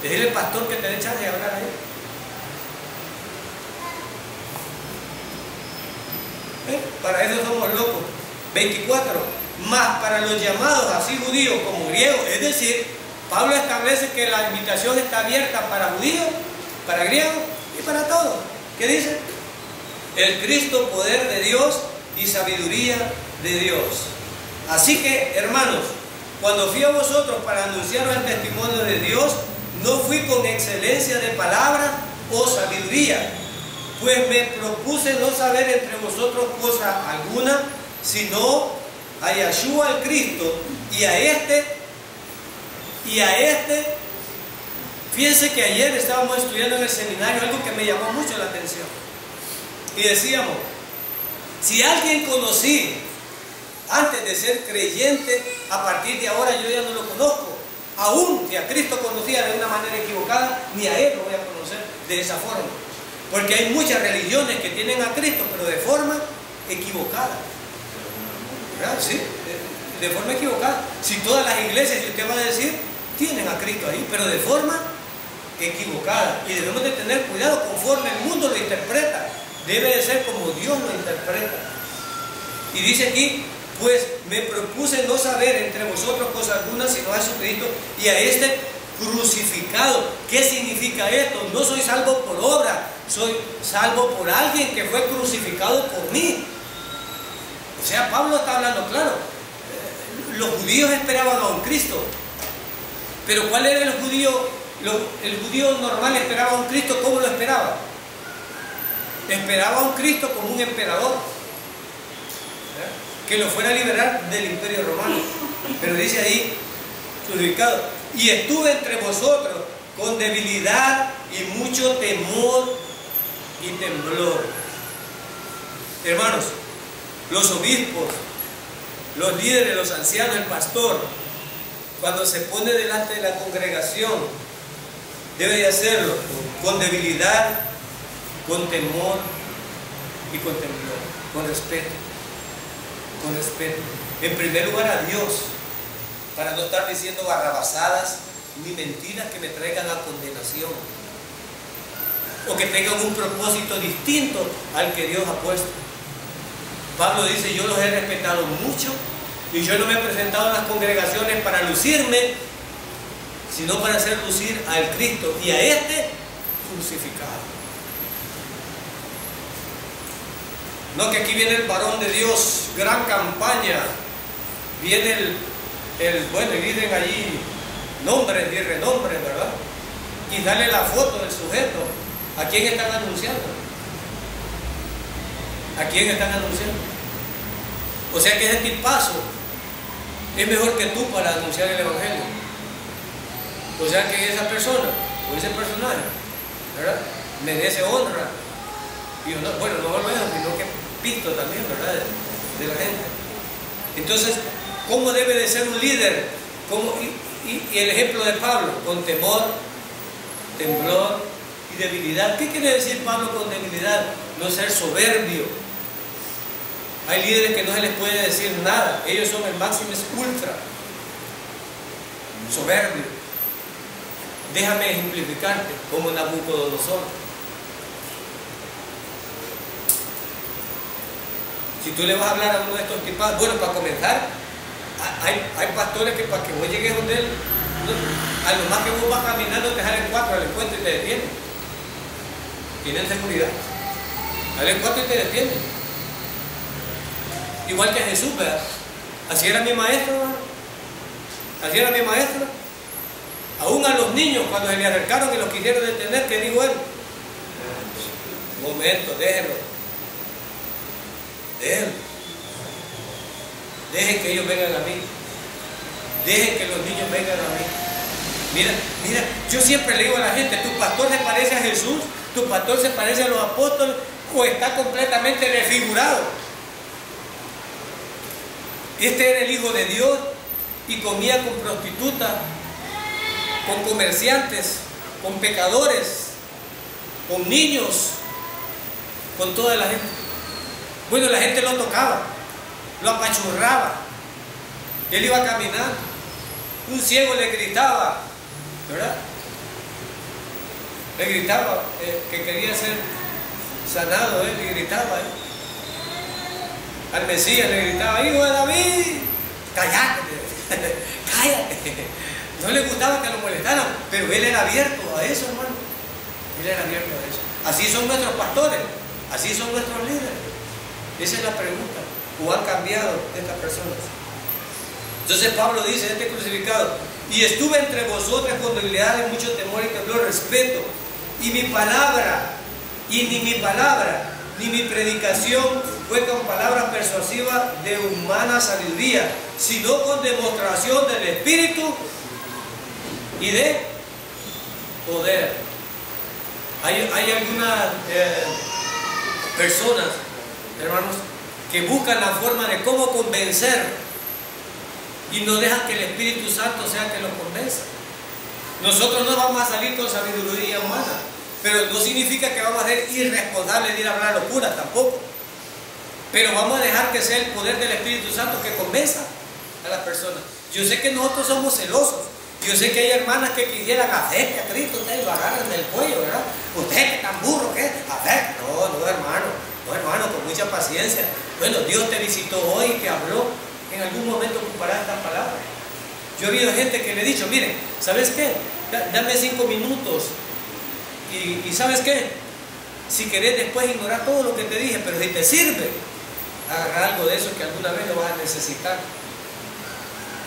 Decirle al pastor que te dé chance de hablar ahí. Para eso somos locos. 24. Más para los llamados, así judíos como griegos. Es decir, Pablo establece que la invitación está abierta para judíos, para griegos y para todos. ¿Qué dice? El Cristo, poder de Dios y sabiduría de Dios. Así que, hermanos, cuando fui a vosotros para anunciaros el testimonio de Dios, no fui con excelencia de palabras o sabiduría, pues me propuse no saber entre vosotros cosa alguna, sino a Yeshua el Cristo, y a este, fíjense que ayer estábamos estudiando en el seminario algo que me llamó mucho la atención, y decíamos, si alguien conocí antes de ser creyente, a partir de ahora yo ya no lo conozco. Aún si a Cristo conocía de una manera equivocada, ni a Él lo voy a conocer de esa forma. Porque hay muchas religiones que tienen a Cristo, pero de forma equivocada. ¿Verdad? Sí, de forma equivocada. Si todas las iglesias, si usted va a decir, tienen a Cristo ahí, pero de forma equivocada. Y debemos de tener cuidado conforme el mundo lo interpreta. Debe de ser como Dios lo interpreta. Y dice aquí, pues me propuse no saber entre vosotros cosa alguna, sino a Jesucristo y a este crucificado. ¿Qué significa esto? No soy salvo por obra, soy salvo por alguien que fue crucificado por mí. O sea, Pablo está hablando claro. Los judíos esperaban a un Cristo. Pero ¿cuál era el judío? El judío normal esperaba a un Cristo. ¿Cómo lo esperaba? Esperaba a un Cristo como un emperador que lo fuera a liberar del imperio romano. Pero dice ahí, crucificado. Y estuve entre vosotros con debilidad y mucho temor y temblor. Hermanos, los obispos, los líderes, los ancianos, el pastor, cuando se pone delante de la congregación, debe de hacerlo con debilidad, con temor y con temblor, con respeto. Con respeto. En primer lugar a Dios. para no estar diciendo barrabasadas ni mentiras que me traigan a condenación o que tengan un propósito distinto al que Dios ha puesto. Pablo dice, yo los he respetado mucho y yo no me he presentado a las congregaciones para lucirme, sino para hacer lucir al Cristo y a este crucificado. No, que aquí viene el varón de Dios, gran campaña, viene bueno, y dicen allí nombres y renombres, ¿verdad? Y dale la foto del sujeto. ¿A quién están anunciando? ¿A quién están anunciando? O sea que ese tipazo es mejor que tú para anunciar el Evangelio. O sea que esa persona, o ese personaje, ¿verdad?, merece honra y honor. Bueno, no solo eso, sino que pito también, ¿verdad?, de la gente. Entonces, ¿cómo debe de ser un líder? Y el ejemplo de Pablo, con temor, temblor y debilidad. ¿Qué quiere decir Pablo con debilidad? No ser soberbio. Hay líderes que no se les puede decir nada. Ellos son el maximus ultra. Soberbio. Déjame ejemplificarte como Nabucodonosor. Si tú le vas a hablar a uno de estos tipos, bueno, para comenzar, hay pastores que para que vos llegues donde él, a lo más que vos vas caminando te salen 4 al encuentro y te detienen. Tienen seguridad. Al encuentro y te detienen. Igual que Jesús, ¿verdad? Así era mi maestro, ¿verdad? Así era mi maestro. Aún a los niños, cuando se le acercaron y los quisieron detener, ¿qué dijo él? Un momento, déjenlo. Dejen que ellos vengan a mí. Dejen que los niños vengan a mí. Mira, yo siempre le digo a la gente, ¿tu pastor se parece a Jesús? ¿Tu pastor se parece a los apóstoles? ¿O está completamente desfigurado? Este era el Hijo de Dios y comía con prostitutas, con comerciantes, con pecadores, con niños, con toda la gente. Bueno, la gente lo tocaba, lo apachurraba. Él iba caminando, un ciego le gritaba, ¿verdad? Le gritaba que quería ser sanado, él le gritaba, al Mesías le gritaba, hijo de David, cállate, cállate. No le gustaba que lo molestaran, pero él era abierto a eso, hermano. Él era abierto a eso. Así son nuestros pastores, así son nuestros líderes. Esa es la pregunta. ¿O han cambiado estas personas? Entonces Pablo dice, este crucificado, y estuve entre vosotros con debilidad de mucho temor y temblor, respeto, y mi palabra, y ni mi palabra, ni mi predicación fue con palabras persuasivas de humana sabiduría, sino con demostración del Espíritu y de poder. Hay algunas personas, hermanos, que buscan la forma de cómo convencer y no dejan que el Espíritu Santo sea que los convenza. Nosotros no vamos a salir con sabiduría humana, pero no significa que vamos a ser irresponsables de ir a hablar locuras tampoco. Pero vamos a dejar que sea el poder del Espíritu Santo que convenza a las personas. Yo sé que nosotros somos celosos. Yo sé que hay hermanas que quisieran hacer que a Cristo ustedes lo agarran del cuello, ¿verdad? Usted que tan burro que es, hacer. No, hermano, con mucha paciencia. Bueno, Dios te visitó hoy y te habló. En algún momento ocuparás estas palabras. Yo he habido gente que le he dicho, miren, ¿sabes qué? Dame 5 minutos. Y ¿sabes qué? Si querés después ignorar todo lo que te dije, pero si te sirve, agarra algo de eso que alguna vez lo vas a necesitar.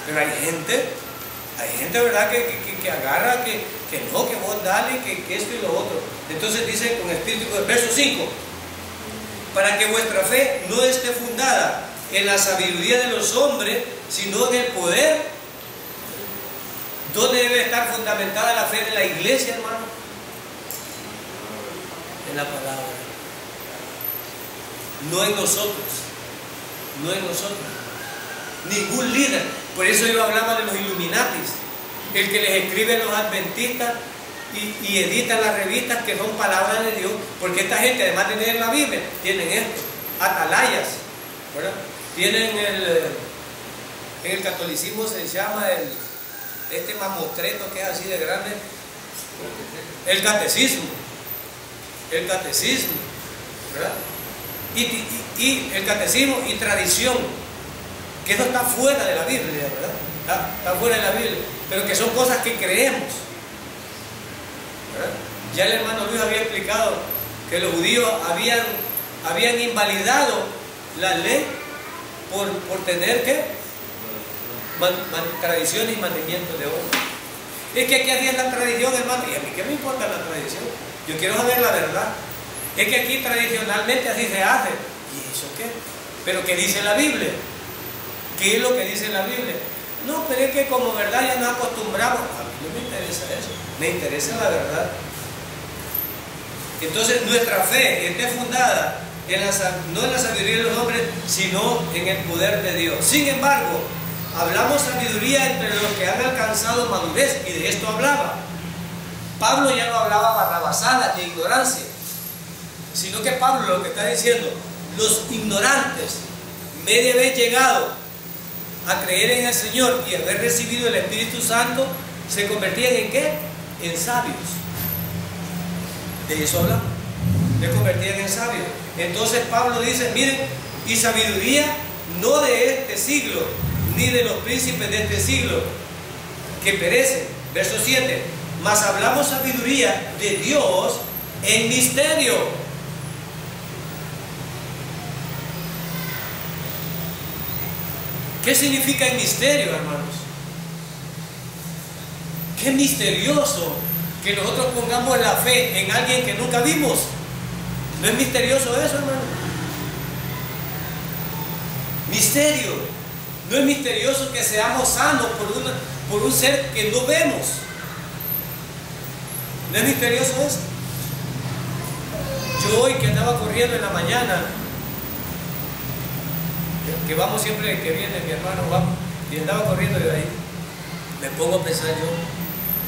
Pero hay gente, ¿verdad? Que agarra, que no, que vos dale, que esto y lo otro. Entonces dice con espíritu, verso 5, para que vuestra fe no esté fundada en la sabiduría de los hombres, sino en el poder. ¿Dónde debe estar fundamentada la fe de la iglesia, hermano? En la palabra. No en nosotros. No en nosotros. Ningún líder. Por eso yo hablaba de los Illuminatis. El que les escribe los adventistas y editan las revistas que son palabras de Dios. Porque esta gente, además de leer la Biblia, tienen esto. Atalayas, ¿verdad? Tienen en el catolicismo se llama este mamotreto que es así de grande, el catecismo, ¿verdad? Y el catecismo y tradición, que eso está fuera de la Biblia, ¿verdad? Está fuera de la Biblia, pero que son cosas que creemos, ¿verdad? Ya el hermano Luis había explicado que los judíos habían invalidado la ley por tener ¿qué? Tradiciones y mandamientos de hombres. Es que aquí así es la tradición, hermano, y a mí qué me importa la tradición, yo quiero saber la verdad. Es que aquí tradicionalmente así se hace. ¿Y eso qué? ¿Pero qué dice la Biblia? ¿Qué es lo que dice la Biblia? No, pero es que como verdad ya nos acostumbramos. A mí no me interesa eso, me interesa la verdad. Entonces nuestra fe esté fundada no en la sabiduría de los hombres, sino en el poder de Dios. Sin embargo, hablamos sabiduría entre los que han alcanzado madurez, y de esto hablaba. Pablo ya no hablaba barrabasadas ni ignorancia, sino que Pablo lo que está diciendo, los ignorantes, media vez llegado a creer en el Señor y haber recibido el Espíritu Santo, se convertían en ¿qué? En sabios. De eso hablamos, se convertían en sabios. Entonces Pablo dice, miren, y sabiduría no de este siglo, ni de los príncipes de este siglo, que perecen. Verso 7, mas hablamos sabiduría de Dios en misterio. ¿Qué significa en misterio, hermanos? Qué misterioso que nosotros pongamos la fe en alguien que nunca vimos. ¿No es misterioso eso, hermano? Misterio. No es misterioso que seamos sanos por un ser que no vemos. ¿No es misterioso eso? Yo hoy que andaba corriendo en la mañana, que vamos siempre que viene mi hermano, vamos, y andaba corriendo de ahí, me pongo a pensar yo,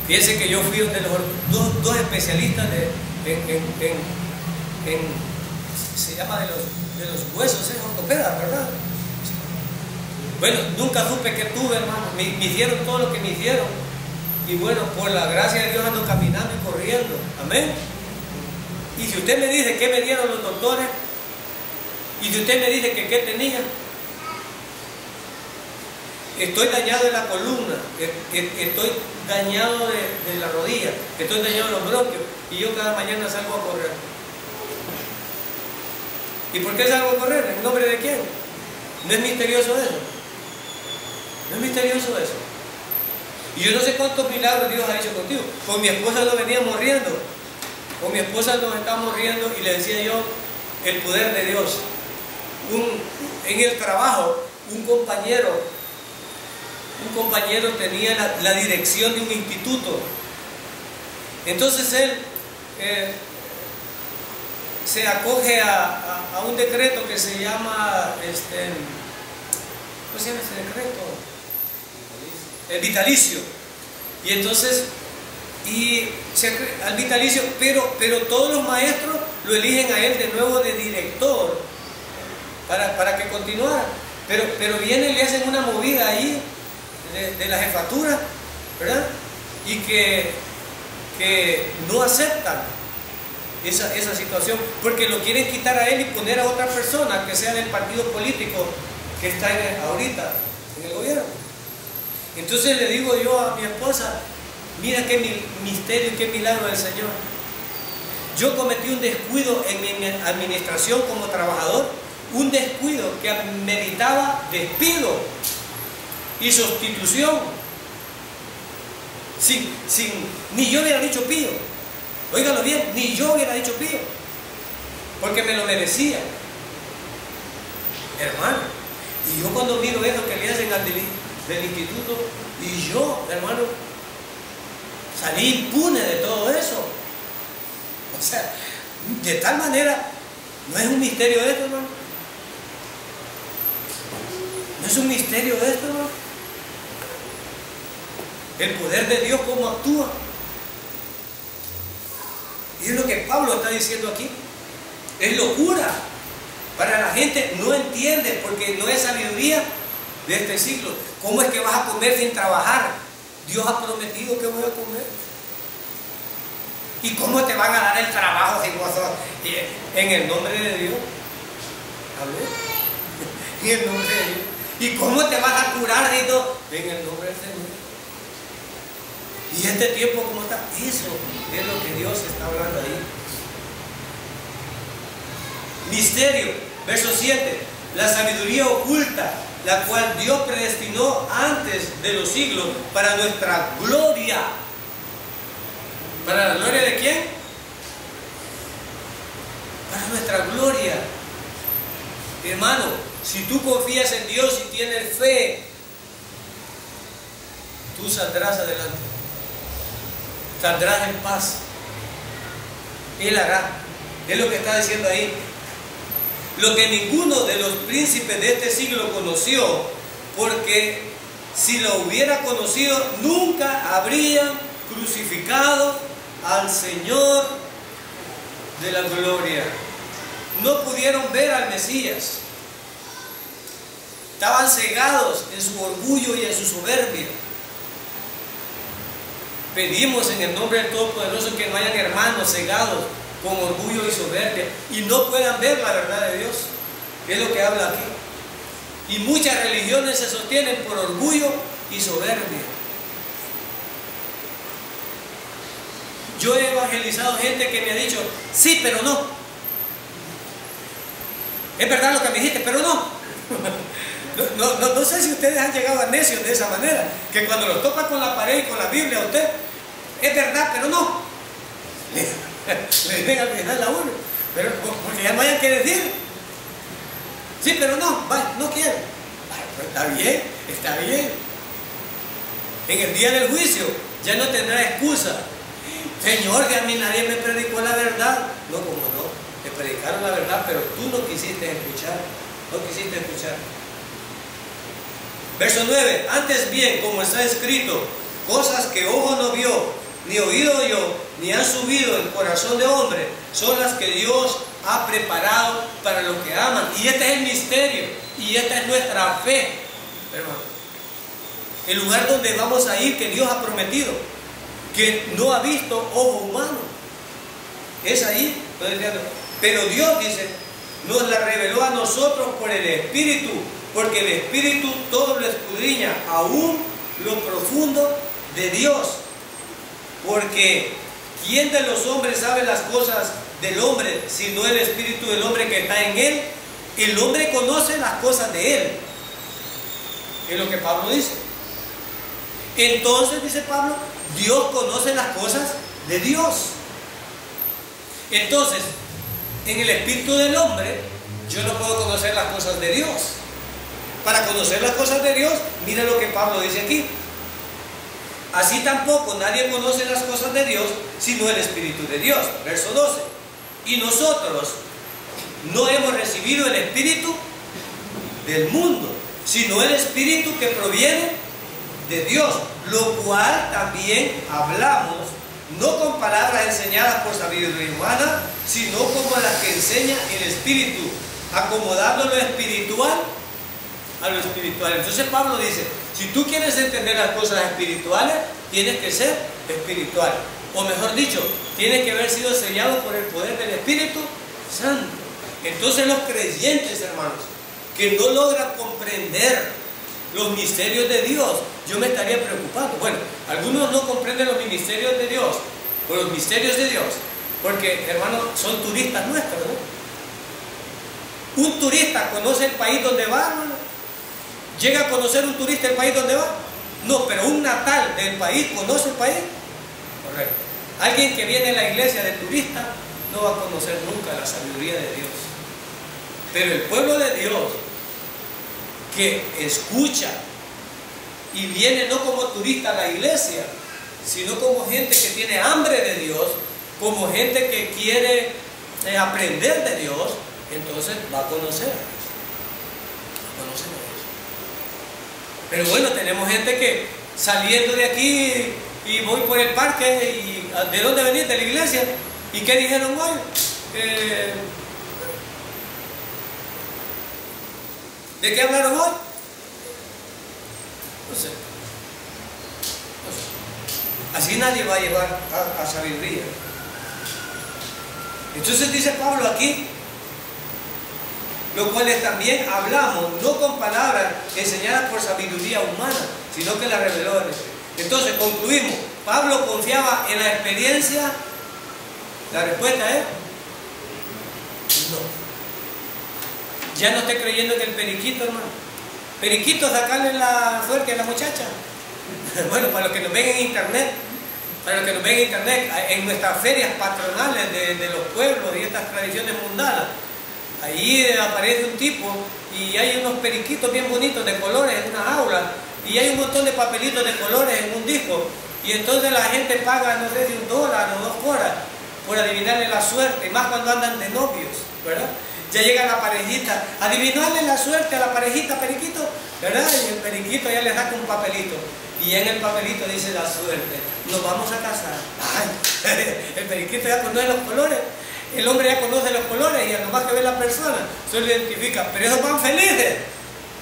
fíjense que yo fui donde los dos especialistas se llama de los huesos, es ortopeda, ¿verdad? Bueno, nunca supe que tuve, hermano, me hicieron todo lo que me hicieron, y bueno, por la gracia de Dios ando caminando y corriendo, amén. Y si usted me dice qué me dieron los doctores, y si usted me dice que qué tenía, estoy dañado de la columna, estoy dañado de la rodilla, estoy dañado de los bronquios, y yo cada mañana salgo a correr. ¿Y por qué salgo a correr? ¿En nombre de quién? ¿No es misterioso eso? ¿No es misterioso eso? Y yo no sé cuántos milagros Dios ha hecho contigo. Con mi esposa nos veníamos riendo. Con mi esposa nos estábamos riendo y le decía yo el poder de Dios. En el trabajo, un compañero tenía la dirección de un instituto. Entonces él se acoge a un decreto que se llama, ¿cómo se llama ese decreto? El vitalicio. Y entonces, al vitalicio, pero todos los maestros lo eligen a él de nuevo de director para que continuara. Pero vienen y le hacen una movida ahí de la jefatura, ¿verdad? Y que no aceptan esa situación, porque lo quieren quitar a él y poner a otra persona que sea del partido político que está ahorita en el gobierno. Entonces le digo yo a mi esposa, mira qué misterio y qué milagro del Señor. Yo cometí un descuido en mi administración como trabajador, un descuido que meritaba despido y sustitución, ni yo hubiera dicho pío. Óigalo bien, ni yo hubiera dicho pío, porque me lo merecía, hermano. Y yo cuando miro eso que le hacen del instituto, y yo, hermano, salí impune de todo eso. O sea, de tal manera, ¿no es un misterio esto, hermano? ¿No es un misterio esto, hermano? El poder de Dios, cómo actúa. Y es lo que Pablo está diciendo aquí. Es locura. Para la gente no entiende porque no es sabiduría de este siglo. ¿Cómo es que vas a comer sin trabajar? Dios ha prometido que voy a comer. ¿Y cómo te van a dar el trabajo si vos sos? En el nombre de Dios. Amén. En el nombre de Dios. ¿Y cómo te vas a curar de todo? En el nombre del Señor. ¿Y este tiempo cómo está? Eso es lo que Dios está hablando ahí. Misterio, verso 7. La sabiduría oculta, la cual Dios predestinó antes de los siglos para nuestra gloria. ¿Para la gloria de quién? Para nuestra gloria. Hermano, si tú confías en Dios y tienes fe, tú saldrás adelante. Saldrás en paz. Él hará. Es lo que está diciendo ahí. Lo que ninguno de los príncipes de este siglo conoció, porque si lo hubiera conocido, nunca habrían crucificado al Señor de la gloria. No pudieron ver al Mesías. Estaban cegados en su orgullo y en su soberbia. Pedimos en el nombre del Todopoderoso que no hayan hermanos cegados con orgullo y soberbia y no puedan ver la verdad de Dios. Es lo que habla aquí. Y muchas religiones se sostienen por orgullo y soberbia. Yo he evangelizado gente que me ha dicho, sí, pero no. Es verdad lo que me dijiste, pero no. No sé si ustedes han llegado a necios de esa manera, que cuando los topa con la pared y con la Biblia, usted, es verdad, pero no. Le dicen al final a uno, pero porque ya no hayan que decir. Sí, pero no, vaya, no quiero. Pues está bien, está bien. En el día del juicio ya no tendrá excusa. Señor, que a mí nadie me predicó la verdad. No, como no, te predicaron la verdad, pero tú no quisiste escuchar. No quisiste escuchar. Verso 9. Antes bien, como está escrito, cosas que ojo no vio, ni oído oyó, ni han subido en corazón de hombre, son las que Dios ha preparado para los que aman. Y este es el misterio, y esta es nuestra fe, hermano. El lugar donde vamos a ir, que Dios ha prometido, que no ha visto ojo humano, es ahí. Pero Dios dice, nos la reveló a nosotros por el Espíritu, porque el Espíritu todo lo escudriña, aún lo profundo de Dios. Porque ¿quién de los hombres sabe las cosas del hombre, sino el Espíritu del hombre que está en él? El hombre conoce las cosas de él. Es lo que Pablo dice. Entonces, dice Pablo, Dios conoce las cosas de Dios. Entonces, en el espíritu del hombre, yo no puedo conocer las cosas de Dios. Para conocer las cosas de Dios, mira lo que Pablo dice aquí. Así tampoco nadie conoce las cosas de Dios, sino el Espíritu de Dios. Verso 12. Y nosotros no hemos recibido el Espíritu del mundo, sino el Espíritu que proviene de Dios, lo cual también hablamos, no con palabras enseñadas por sabiduría humana, sino como las que enseña el Espíritu, acomodando lo espiritual a lo espiritual. Entonces Pablo dice, si tú quieres entender las cosas espirituales, tienes que ser espiritual. O mejor dicho, tienes que haber sido sellado por el poder del Espíritu Santo. Entonces los creyentes, hermanos, que no logran comprender los misterios de Dios, yo me estaría preocupando. Bueno, algunos no comprenden los misterios de Dios, o los misterios de Dios, porque, hermanos, son turistas nuestros, ¿no? Un turista conoce el país donde va, hermano. ¿Llega a conocer un turista el país donde va? No, pero un natal del país conoce el país. Correcto. Alguien que viene a la iglesia de turista no va a conocer nunca la sabiduría de Dios. Pero el pueblo de Dios que escucha y viene no como turista a la iglesia, sino como gente que tiene hambre de Dios, como gente que quiere aprender de Dios, entonces va a conocer a Dios. Pero bueno, tenemos gente que saliendo de aquí y voy por el parque y ¿de dónde venís? De la iglesia. ¿Y qué dijeron hoy? ¿De qué hablaron hoy? No sé. Así nadie va a llevar a sabiduría. Entonces dice Pablo aquí, los cuales también hablamos, no con palabras enseñadas por sabiduría humana, sino que la reveló el Espíritu. Entonces concluimos, Pablo confiaba en la experiencia. La respuesta es no. Ya no esté creyendo en el periquito, hermano. Periquito, sacarle la suerte a la muchacha. Bueno, para los que nos ven en internet, en nuestras ferias patronales de los pueblos y estas tradiciones mundanas, ahí aparece un tipo y hay unos periquitos bien bonitos de colores en una jaula y hay un montón de papelitos de colores en un disco, y entonces la gente paga, no sé si $1 o 2 horas por adivinarle la suerte, y más cuando andan de novios, ¿verdad? Ya llega la parejita, adivinarle la suerte a la parejita periquito, ¿verdad? Y el periquito ya le saca un papelito, y en el papelito dice la suerte, nos vamos a casar. Ay, el periquito ya conoce los colores, el hombre ya conoce los colores, y a lo más que ve la persona, se lo identifica, pero ellos van felices,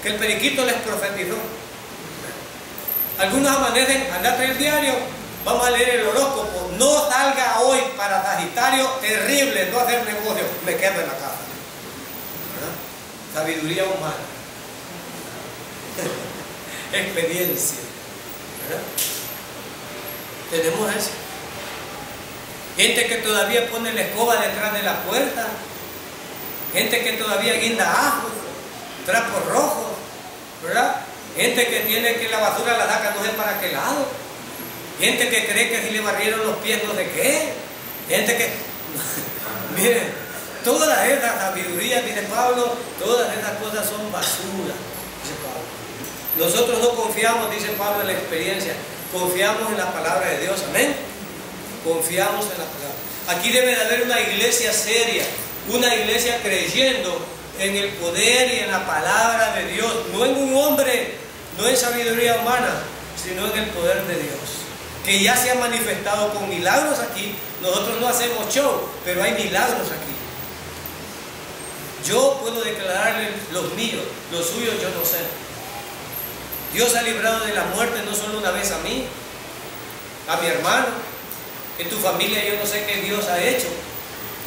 que el periquito les profetizó. Algunos amanecen, anda a traer el diario, vamos a leer el horóscopo, no salga hoy para Sagitario, terrible, no hacer negocio, me quedo en la casa. ¿Verdad? Sabiduría humana. Experiencia. ¿Verdad? Tenemos eso. Gente que todavía pone la escoba detrás de la puerta, gente que todavía guinda ajo, trapos rojos, ¿verdad? Gente que tiene que la basura la saca no sé para qué lado. Gente que cree que si le barrieron los pies no sé qué. Gente que... Miren, todas esas sabidurías, dice Pablo, todas esas cosas son basura, dice Pablo. Nosotros no confiamos, dice Pablo, en la experiencia. Confiamos en la palabra de Dios, amén. Confiamos en la palabra. Aquí debe de haber una iglesia seria, una iglesia creyendo en el poder y en la palabra de Dios, no en un hombre, no en sabiduría humana, sino en el poder de Dios, que ya se ha manifestado con milagros aquí. Nosotros no hacemos show, pero hay milagros aquí. Yo puedo declararle los míos, los suyos yo no sé. Dios ha librado de la muerte no solo una vez a mí, a mi hermano, en tu familia yo no sé qué Dios ha hecho,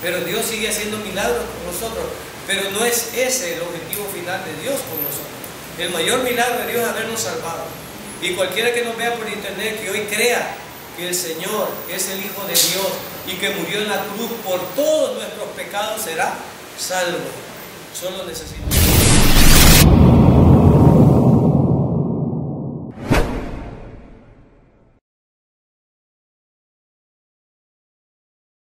pero Dios sigue haciendo milagros con nosotros. Pero no es ese el objetivo final de Dios con nosotros. El mayor milagro de Dios es habernos salvado. Y cualquiera que nos vea por internet, que hoy crea que el Señor es el Hijo de Dios y que murió en la cruz por todos nuestros pecados, será salvo. Solo necesitamos.